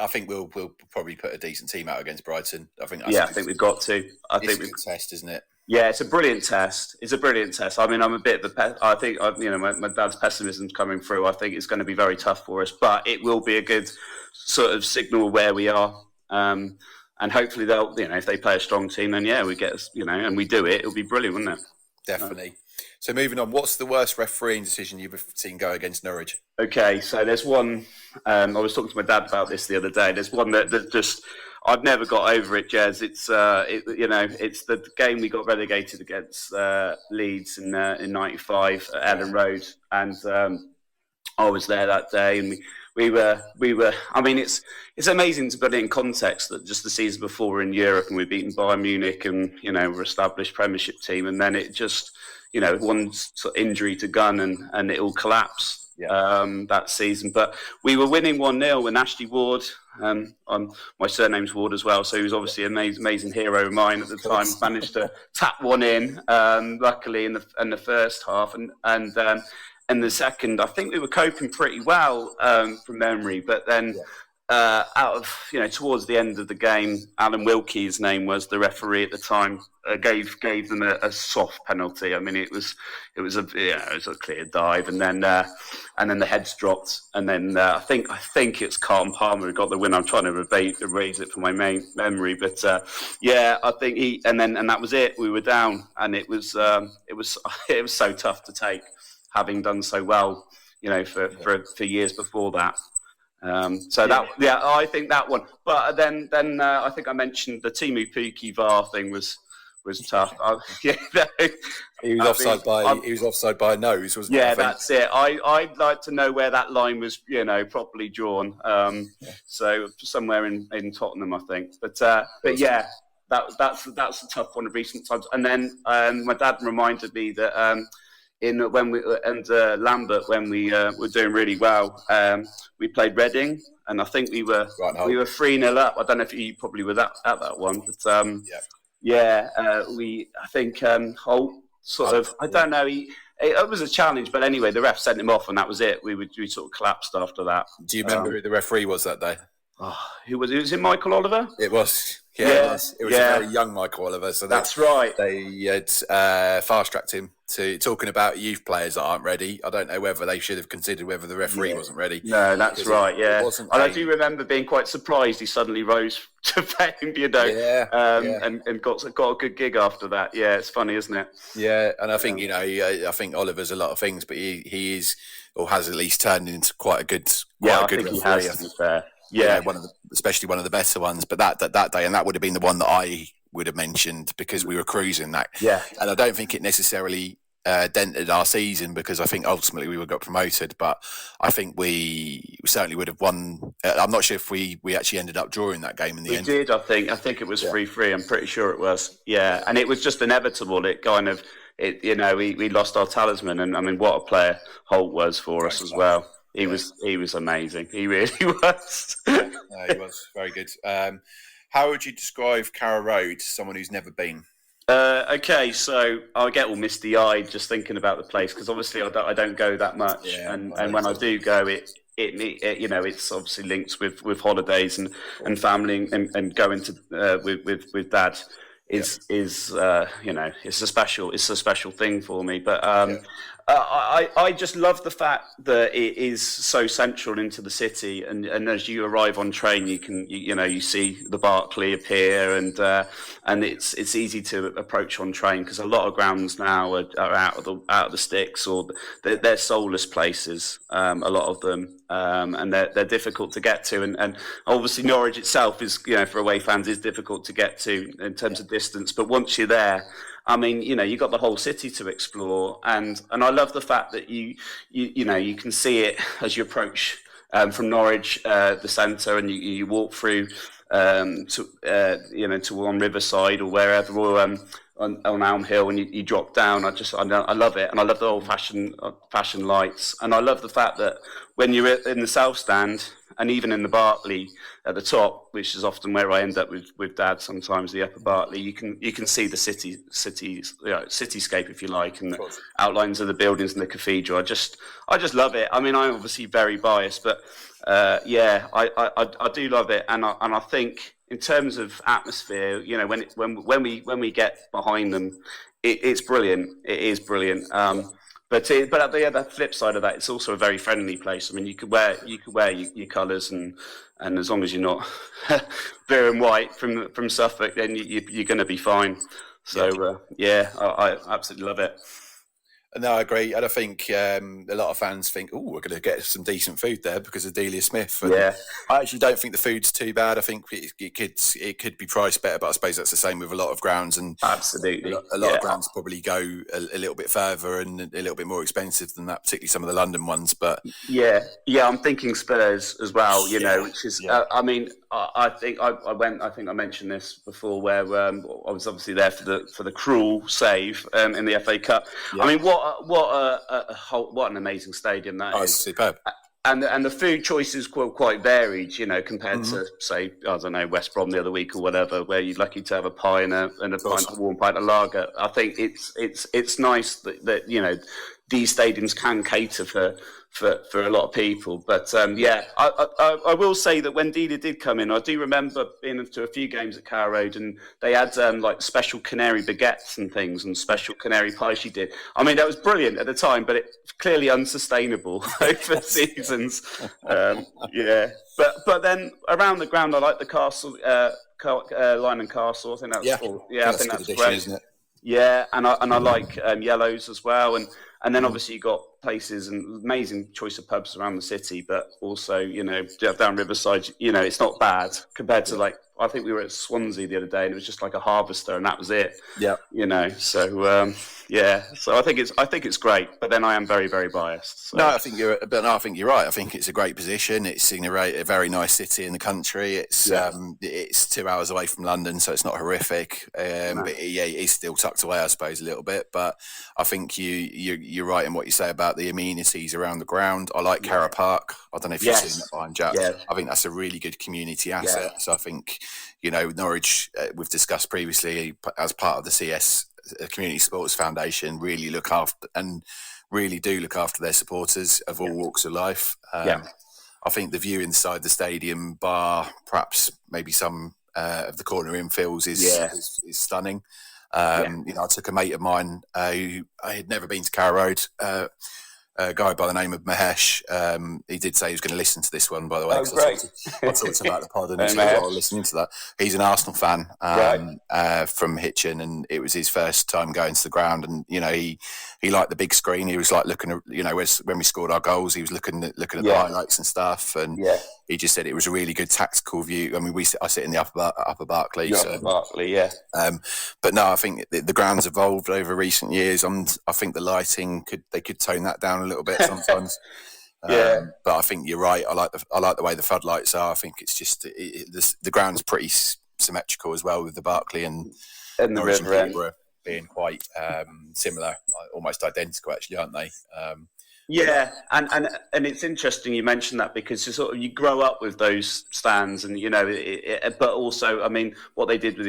I think we'll probably put a decent team out against Brighton. I think we've got to. It's a good test, isn't it? Yeah, it's a brilliant test. I mean, I'm a bit of I think my dad's pessimism's coming through. I think it's going to be very tough for us, but it will be a good sort of signal where we are. And hopefully they'll, if they play a strong team, then we get, and we do it. It'll be brilliant, wouldn't it? Definitely. So moving on, what's the worst refereeing decision you've seen go against Norwich? Okay, so there's one. I was talking to my dad about this the other day. There's one that just I've never got over it, Jez. It's it's the game we got relegated against Leeds in '95 at Carrow Road, and I was there that day, and we were. I mean, it's amazing to put it in context that just the season before we're in Europe and we're beaten Bayern Munich, and we're established Premiership team, and then it just one sort of injury to Gunn and it all collapsed. That season, but we were winning 1-0 when Ashley Ward, my surname's Ward as well, so he was obviously an amazing hero of mine at the time, managed to tap one in, luckily in the first half, and the second, I think we were coping pretty well from memory, but then out of towards the end of the game, Alan Wilkie, his name was, the referee at the time, gave them a soft penalty. I mean, it was a clear dive, and then the heads dropped, and then I think it's Carlton Palmer who got the win. I'm trying to erase it from my main memory, but I think and that was it. We were down, and it was so tough to take, having done so well, for years before that. I think that one. But then I think I mentioned the Timu Puki VAR thing was tough. He was offside by a nose, wasn't he? Yeah, that's it. I'd like to know where that line was, properly drawn. So somewhere in Tottenham, I think. But yeah, that's a tough one of recent times. And then my dad reminded me that Lambert, when we were doing really well, we played Reading, and I think we were 3-0 up. I don't know if you probably were at that one, but I think Holt sort of, I don't know, it was a challenge, but anyway, the ref sent him off, and that was it. We sort of collapsed after that. Do you remember who the referee was that day? Who was it? Was it Michael Oliver? It was. Yeah, it was a very young Michael Oliver. So that's right. They had fast-tracked him to talking about youth players that aren't ready. I don't know whether they should have considered whether the referee wasn't ready. No, that's right, I do remember being quite surprised he suddenly rose to fame, and got a good gig after that. Yeah, it's funny, isn't it? Yeah, and I think, I think Oliver's a lot of things, but he is, or has at least turned into quite a good referee. He has, to be fair. Yeah, especially one of the better ones. But that day, and that would have been the one that I would have mentioned because we were cruising that. Yeah, and I don't think it necessarily dented our season because I think ultimately we got promoted. But I think we certainly would have won. I'm not sure if we actually ended up drawing that game in the end. We did, I think. I think it was 3-3. I'm pretty sure it was. Yeah, and it was just inevitable. It kind of, we lost our talisman, and I mean, what a player Holt was for us as well. He was amazing. He really was. He was very good. How would you describe Carrow Road to someone who's never been? Okay, so I get all misty-eyed just thinking about the place because obviously I don't go that much, and when I do go, it it's obviously linked with holidays and family and going to with dad. It's a special thing for me, but. I just love the fact that it is so central into the city, and as you arrive on train, you see the Barclay appear, and it's easy to approach on train because a lot of grounds now are out of the sticks, or they're soulless places. A lot of them, and they're difficult to get to, and obviously Norwich itself is for away fans is difficult to get to in terms of distance. But once you're there, I mean, you've got the whole city to explore, and I love the fact that you can see it as you approach from Norwich, the centre, and you walk through to on Riverside or wherever, or on Elm Hill, and you drop down. I love it, and I love the old fashion lights, and I love the fact that when you're in the South Stand and even in the Barclay at the top, which is often where I end up with Dad sometimes, the upper Barclay, you can see the cityscape, if you like, and the outlines of the buildings and the cathedral. I just love it. I mean, I'm obviously very biased, but I do love it, and I think in terms of atmosphere, when we get behind them, it's brilliant. It is brilliant. But the flip side of that, it's also a very friendly place. I mean, you could wear your colours, and as long as you're not blue and white from Suffolk, then you're going to be fine. So I absolutely love it. No, I agree. And I think a lot of fans think, we're going to get some decent food there because of Delia Smith. And I actually don't think the food's too bad. I think it could be priced better, but I suppose that's the same with a lot of grounds. And absolutely, a lot of grounds probably go a little bit further and a little bit more expensive than that, particularly some of the London ones. But I'm thinking Spurs as well. Which is, I mean, I think I mentioned this before, where I was obviously there for the cruel save in the FA Cup. Yeah. I mean, what an amazing stadium that is! Superb. And the food choices were quite varied, compared to, say, I don't know, West Brom the other week or whatever, where you're lucky to have a pie and a warm pint of lager. I think it's nice that these stadiums can cater for a lot of people. But I will say that when Dida did come in, I do remember being to a few games at Carrow Road, and they had like special canary baguettes and things, and special canary pie she did. I mean, that was brilliant at the time, but it's clearly unsustainable over seasons. But then around the ground, I like the castle, Line and Castle. I think that's I think that's great, isn't it? Yeah, and I like yellows as well, and then obviously you got places and amazing choice of pubs around the city, but also down Riverside, it's not bad compared to like I think we were at Swansea the other day and it was just like a Harvester and that was it. Yeah, so so I think it's great, but then I am very, very biased. So. I think you're right. I think it's a great position. It's in a very nice city in the country. It's 2 hours away from London, so it's not horrific. But it's still tucked away, I suppose, a little bit. But I think you're right in what you say about the amenities around the ground. I like Carrow Park. I don't know if you've seen that behind Jack. Yeah. I think that's a really good community asset. Yeah. So I think Norwich, we've discussed previously as part of the CS Community Sports Foundation, really do look after their supporters of all walks of life. I think the view inside the stadium, bar perhaps maybe some of the corner infills, is stunning. I took a mate of mine who I had never been to Carrow Road. A guy by the name of Mahesh. He did say he was going to listen to this one, by the way. Oh, great. I talked about the pod and he said, listening to that. He's an Arsenal fan from Hitchin, and it was his first time going to the ground. And, he liked the big screen. He was like looking at, when we scored our goals, he was looking at the highlights and stuff. And he just said it was a really good tactical view. I mean, I sit in the upper Barclay. But no, I think the ground's evolved over recent years. I think the lighting they could tone that down a little bit sometimes. But I think you're right. I like the way the floodlights are. I think it's just the ground's pretty symmetrical as well, with the Barclay and the River End being quite similar, almost identical, actually, aren't they? And it's interesting you mentioned that, because you grow up with those stands, and but also, I mean, what they did with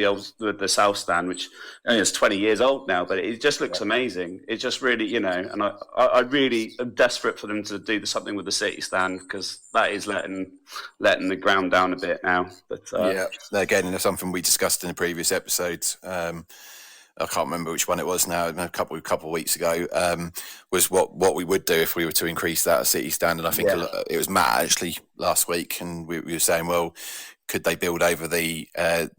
the South Stand, which is 20 years old now, but it just looks amazing. It just really, and I really am desperate for them to do something with the City Stand, because that is letting the ground down a bit now. But again, something we discussed in a previous episode. I can't remember which one it was now, a couple of weeks ago, was what we would do if we were to increase that City Stand. And I think it was Matt actually last week, and we were saying, well, could they build over the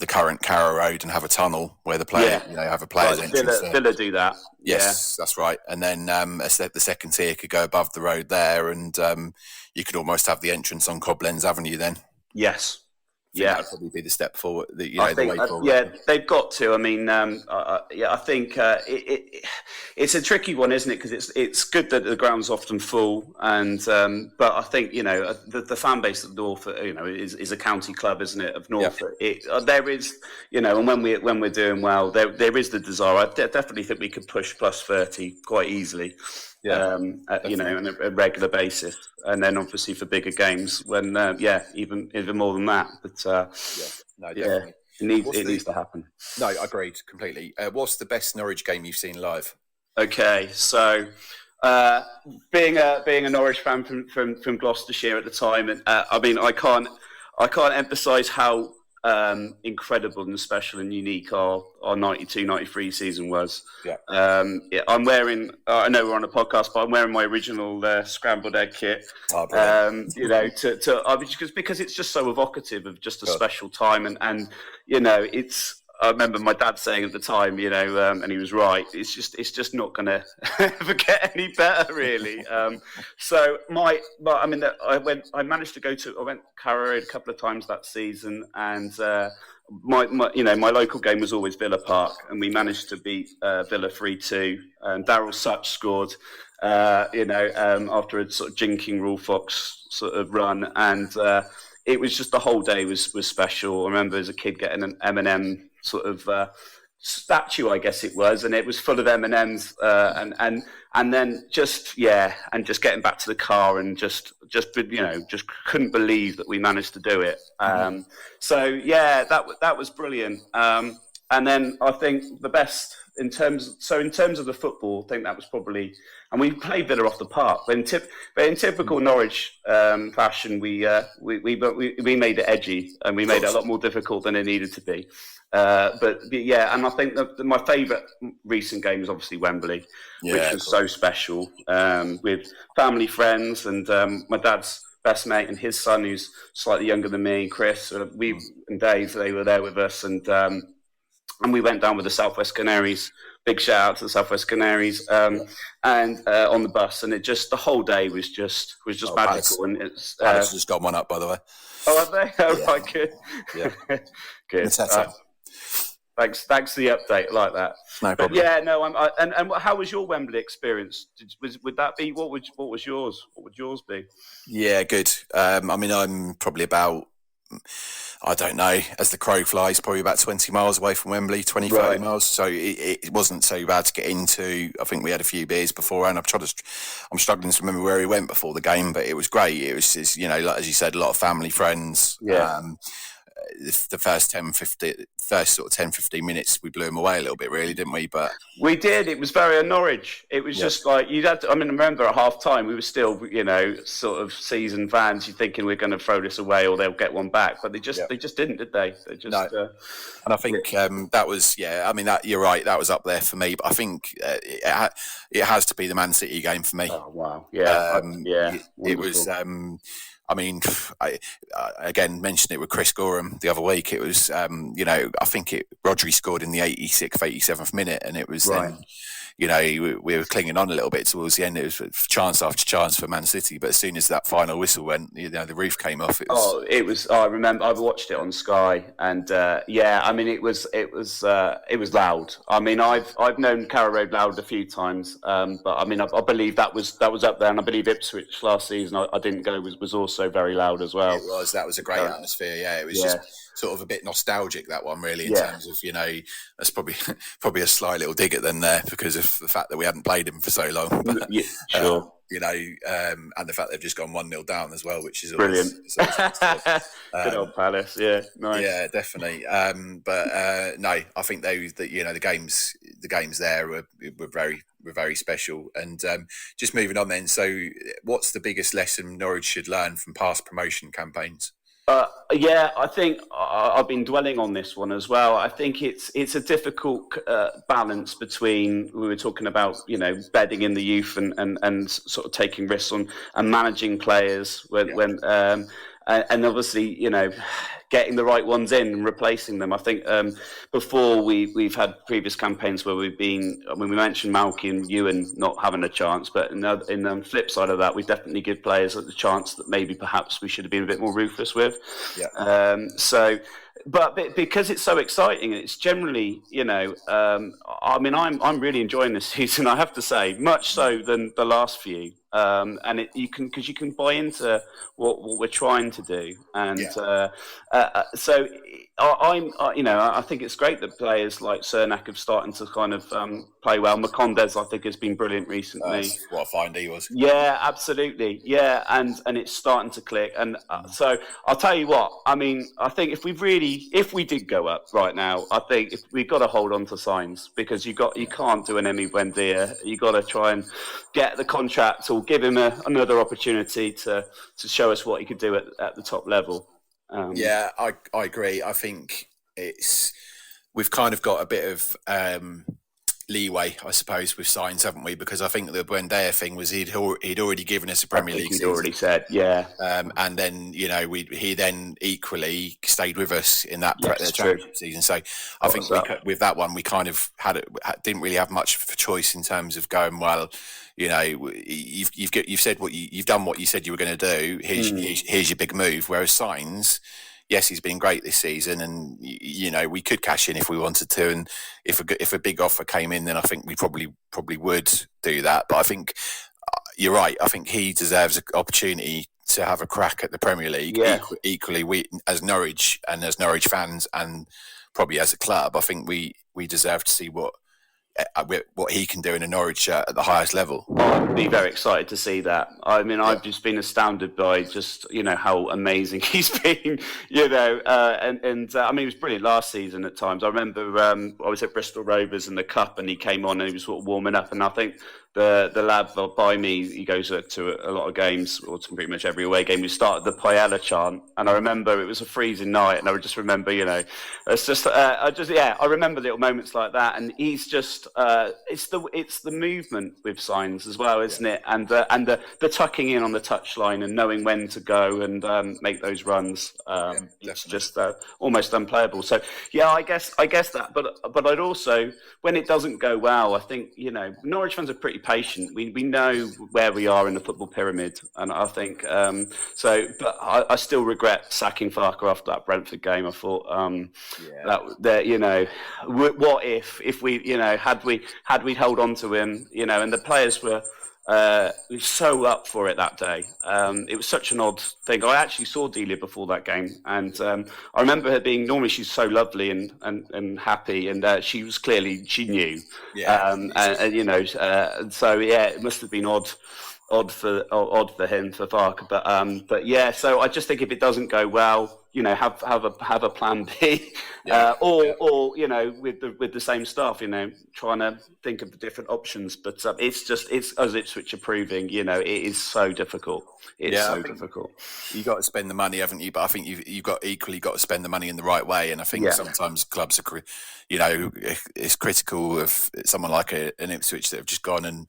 current Carrow Road and have a tunnel where the player, have a player's entrance there? Villa do that. Yes, that's right. And then the second tier could go above the road there, and you could almost have the entrance on Cobblends Avenue then. Yes. That'd probably be the step forward. The way forward. They've got to. I mean, I think it's a tricky one, isn't it? Because it's good that the ground's often full, and but I think the fan base of Norfolk, is a county club, isn't it? Of Norfolk, there is, and when we're doing well, there is the desire. I definitely think we could push plus 30 quite easily. On a regular basis, and then obviously for bigger games when even more than that. But definitely. It needs to happen. No, I agreed completely. What's the best Norwich game you've seen live? Okay, so being a Norwich fan from Gloucestershire at the time, and I mean I can't emphasise how incredible and special and unique our 92-93 season was. I'm wearing, I know we're on a podcast, but I'm wearing my original scrambled egg kit, because it's just so evocative of just a special time, and I remember my dad saying at the time, and he was right. It's just not going to ever get any better, really. I managed to I went Carrow Road a couple of times that season, and my local game was always Villa Park, and we managed to beat Villa 3-2. And Daryl Such scored, after a sort of jinking Rule Fox sort of run, and it was just the whole day was special. I remember as a kid getting an M&M sort of statue, I guess it was, and it was full of M&Ms, and then just getting back to the car and just couldn't believe that we managed to do it. That was brilliant. And then I think the best in terms of the football, I think that was probably, and we played Villa off the park. But in typical Norwich fashion, we made it edgy, and we made it a lot more difficult than it needed to be. But yeah, and I think my favourite recent game is obviously Wembley, which was so special, with family, friends, and my dad's best mate and his son, who's slightly younger than me, and Chris. And Dave, they were there with us, and we went down with the Southwest Canaries. Big shout out to the Southwest Canaries, and on the bus, and the whole day was just magical. Palace. And it's Palace just got one up, by the way. Oh, have they? Oh, right, good. Yeah, good. Thanks for the update. I like that. No problem. But yeah, no. And how was your Wembley experience? Would that be what was yours? What would yours be? Yeah, good. I mean, I'm probably about, I don't know, as the crow flies, probably about 20 miles away from Wembley, 30 miles. So it wasn't so bad to get into. I think we had a few beers beforehand. I'm struggling to remember where we went before the game, but it was great. It was, as you said, a lot of family, friends. Yeah. The first 10, 15 minutes, we blew them away a little bit, really, didn't we? But we did. It was very Norwich. It was just like you'd had to, I remember at half time, we were still, sort of seasoned fans. You're thinking we're going to throw this away or they'll get one back, but they just didn't, did they? They just. No. And I think that was, you're right. That was up there for me. But I think it has to be the Man City game for me. Oh wow! Yeah, it was. I again mentioned it with Chris Gorham the other week. It was, I think Rodri scored in the 86th, 87th minute, and it was then, we were clinging on a little bit towards the end. It was chance after chance for Man City, but as soon as that final whistle went, the roof came off. I remember I watched it on Sky, and it was loud. I mean, I've known Carrow Road loud a few times, but I believe that was up there, and I believe Ipswich last season I didn't go was also very loud as well. That was a great atmosphere. Yeah, it was just sort of a bit nostalgic, that one, really, in terms of, that's probably a sly little dig at them there because of the fact that we hadn't played him for so long. But, sure. And the fact they've just gone 1-0 down as well, which is brilliant. Good old Palace, nice. Yeah, definitely. No, I think the games there were very special. And just moving on then. So, what's the biggest lesson Norwich should learn from past promotion campaigns? I think I've been dwelling on this one as well. I think it's a difficult balance between, we were talking about, bedding in the youth and sort of taking risks on and managing players and obviously, getting the right ones in and replacing them. I think before we've had previous campaigns where we've been, we mentioned Malky and Ewan not having a chance, but in the flip side of that, we definitely give players the chance that maybe perhaps we should have been a bit more ruthless with. Yeah. But because it's so exciting, it's generally, I'm really enjoying this season, I have to say, much so than the last few. And you can buy into what we're trying to do, and so I think it's great that players like Cernak have started to kind of play well. Macondes, I think, has been brilliant recently. What a find he was. Yeah, absolutely. Yeah, and it's starting to click. And so I'll tell you what. I think if we did go up right now, I think we've got to hold on to signs, because you can't do an Emi Buendia. You got to try and get the contract or give him another opportunity to show us what he could do at the top level. I agree. I think we've kind of got a bit of leeway, I suppose, with signs, haven't we? Because I think the Buendia thing was he'd already given us a Premier League season. He'd already said, yeah. And then he then equally stayed with us in that championship season. So I think with that one we kind of didn't really have much of a choice in terms of going, well, you've said you've done what you said you were going to do. Here's your big move. Whereas Signs, yes, he's been great this season, and we could cash in if we wanted to. And if a big offer came in, then I think we probably would do that. But I think you're right. I think he deserves an opportunity to have a crack at the Premier League. Yeah. Equally, we as Norwich and as Norwich fans, and probably as a club, I think we deserve to see what what he can do in a Norwich shirt at the highest level. I'd be very excited to see that. I mean, I've just been astounded by just, how amazing he's been, I mean, he was brilliant last season at times. I remember I was at Bristol Rovers in the Cup and he came on and he was sort of warming up, and I think the lad by me, he goes to a lot of games, or to pretty much every away game. We started the Paella chant, and I remember it was a freezing night, and I just remember, it's just, I remember little moments like that, and he's just, it's the movement with signs as well, isn't it? And the tucking in on the touchline and knowing when to go and make those runs, it's just almost unplayable. So I guess that, but I'd also, when it doesn't go well, I think Norwich fans are pretty patient. We know where we are in the football pyramid, and I think but I still regret sacking Farker after that Brentford game. I thought what if we had we held on to him, and the players were so up for it that day. It was such an odd thing. I actually saw Delia before that game, and I remember her being, normally she's so lovely and happy, and she knew. So it must have been odd for him, for Farker, but so I just think if it doesn't go well, have a plan B, or with the same staff, trying to think of the different options. But it's as Ipswich are proving, it is so difficult. It's so difficult. You got to spend the money, haven't you? But I think you've got to spend the money in the right way. And I think sometimes clubs are, it's critical of someone like an Ipswich that have just gone and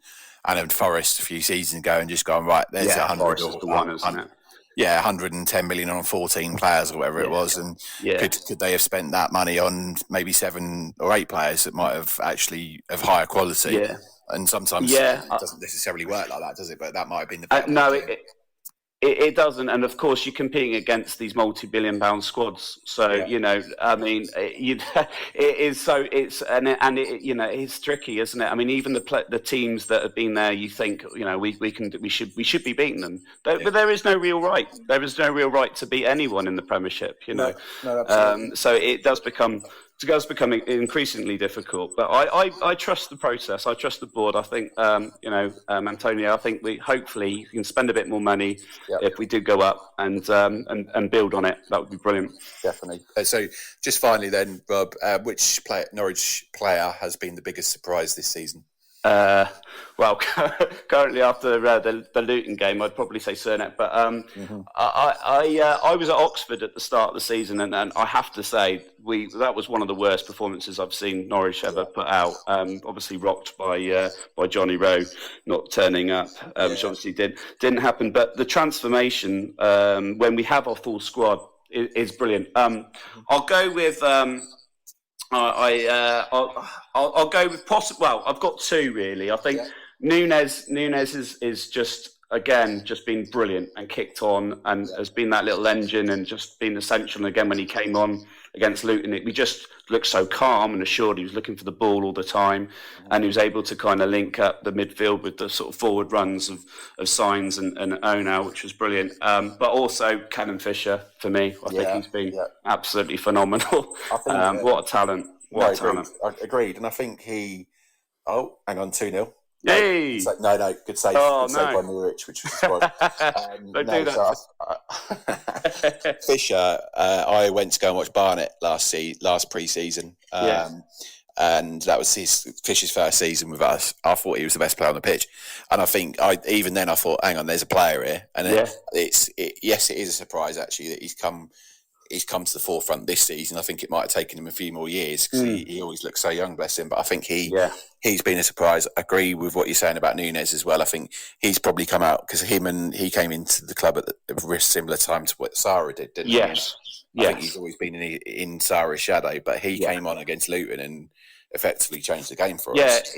Forest a few seasons ago and just gone, right, there's 100 or the one, isn't it? 110 million on 14 players or whatever it was, and could they have spent that money on maybe 7 or 8 players that might have actually of higher quality? Yeah. And sometimes it doesn't necessarily work like that, does it? But that might have been the better idea. It doesn't, and of course you're competing against these multi-billion-pound squads. So I mean, it is so it's tricky, isn't it? I mean, even the teams that have been there, you think we should be beating them, but there is no real right. There is no real right to beat anyone in the Premiership. No, absolutely. So it does become increasingly difficult, but I trust the process. I trust the board. I think Antonio. I think we hopefully can spend a bit more money if we do go up and build on it. That would be brilliant. Definitely. So just finally, then, Rob, which Norwich player has been the biggest surprise this season? Well, currently after the Luton game, I'd probably say season.It. But I was at Oxford at the start of the season, and I have to say that was one of the worst performances I've seen Norwich ever put out. Obviously rocked by Johnny Rowe not turning up, which obviously didn't happen. But the transformation when we have our full squad is brilliant. I'll go with. I'll go with possible. Well, I've got 2 really. I think Nunes is just been brilliant and kicked on and has been that little engine and just been essential. And again, when he came on against Luton, we just looked so calm and assured. He was looking for the ball all the time, and he was able to kind of link up the midfield with the sort of forward runs of Signs and Onal, which was brilliant. But also Cannon Fisher for me. I think he's been absolutely phenomenal. What a talent! What a talent! Agreed. And I think he. Oh, hang on, 2-0. Hey! No, good save. Oh, good save by Norwich, which was a Don't do that. Fisher, I went to go and watch Barnet last pre-season, and that was Fisher's first season with us. I thought he was the best player on the pitch, and I think even then I thought, hang on, there's a player here, and it is a surprise actually that he's come to the forefront this season. I think it might have taken him a few more years because he always looks so young, bless him. But I think he's been a surprise. I agree with what you're saying about Nunes as well. I think he's probably come out because he came into the club at a similar time to what Sarah did, didn't he? I think he's always been in Sarah's shadow, but he came on against Luton and effectively changed the game for us.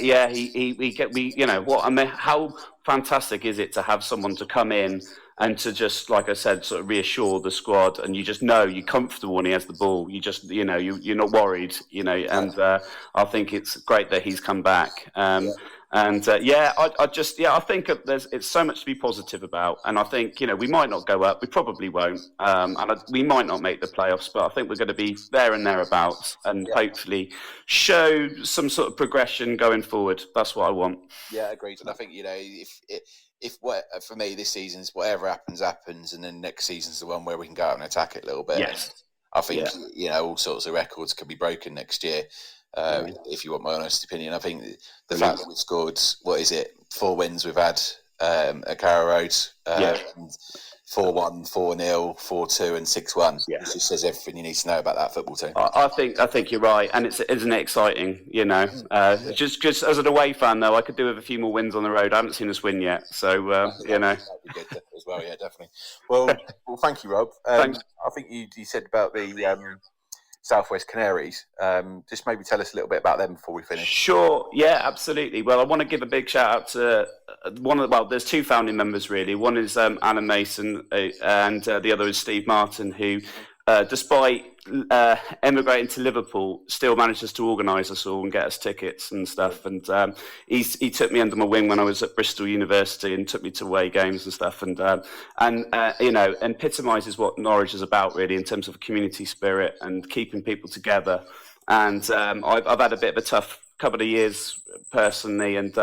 How fantastic is it to have someone to come in and to just, like I said, sort of reassure the squad, and you just know you're comfortable when he has the ball. You just, you're not worried, and I think it's great that he's come back. And And I think it's so much to be positive about. And I think, we might not go up, we probably won't, we might not make the playoffs, but I think we're going to be there and thereabouts, and hopefully show some sort of progression going forward. That's what I want. Yeah, agreed. And I think, if for me this season's whatever happens, and then next season's the one where we can go out and attack it a little bit. Yes. I think all sorts of records could be broken next year. If you want my honest opinion, I think the fact that we've scored 4 wins we've had at Carrow Road, 4-1, 4-0, 4-2, and 6-1. Yeah. It just says everything you need to know about that football team. I think you're right, and isn't it exciting? Just as an away fan though, I could do with a few more wins on the road. I haven't seen us win yet, so that'd be good as well. Yeah, definitely. Well, thank you, Rob. Thanks. I think you said about the Southwest Canaries. Just maybe tell us a little bit about them before we finish. Sure. Yeah, absolutely. Well, I want to give a big shout out to there's 2 founding members really. One is Anna Mason, and the other is Steve Martin, who, despite emigrating to Liverpool, still manages to organise us all and get us tickets and stuff. And he took me under my wing when I was at Bristol University and took me to away games and stuff. And epitomises what Norwich is about really, in terms of community spirit and keeping people together. And I've had a bit of a tough couple of years personally, and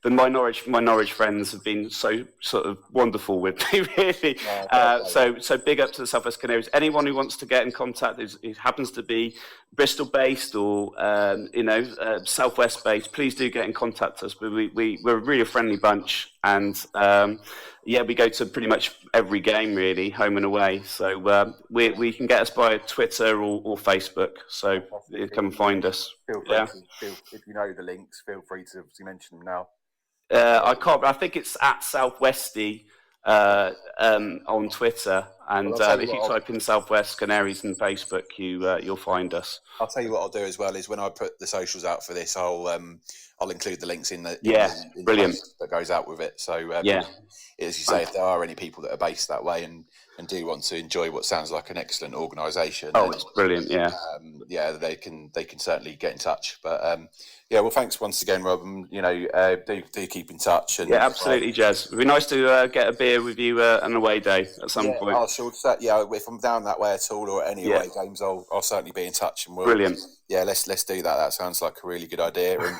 my Norwich friends have been so sort of wonderful with me, really. So big up to the Southwest Canaries. Anyone who wants to get in contact who happens to be Bristol based or Southwest based, please do get in contact with us. We're a really friendly bunch, and we go to pretty much every game really, home and away. So we can get us by Twitter or Facebook. So come and find us. Feel free if you know the links, feel free to obviously mention them now. I think it's at Southwesty on Twitter, and if you type in Southwest Canaries in Facebook, you'll find us. I'll tell you what I'll do as well is when I put the socials out for this, I'll include the links in the brilliant that goes out with it. So as you say, if there are any people that are based that way and do want to enjoy what sounds like an excellent organisation, it's brilliant. They can certainly get in touch. But well, thanks once again, Rob. And do keep in touch. And absolutely, Jez. It'd be nice to get a beer with you an away day at some point. If I'm down that way at all or at any away games, I'll certainly be in touch. And brilliant. Yeah, let's do that. That sounds like a really good idea. And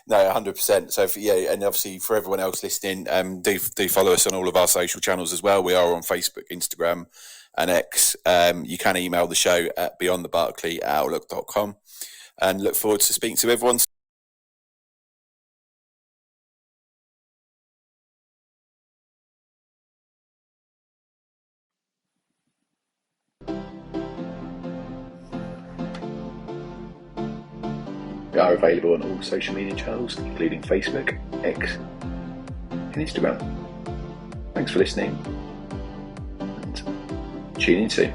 no, 100%. So and obviously for everyone else listening, do follow us on all of our social channels as well. We are on Facebook, Instagram, and X. You can email the show at beyond.the.Barclay@outlook.com, and look forward to speaking to everyone. We are available on all social media channels, including Facebook, X, and Instagram. Thanks for listening, and tune in soon.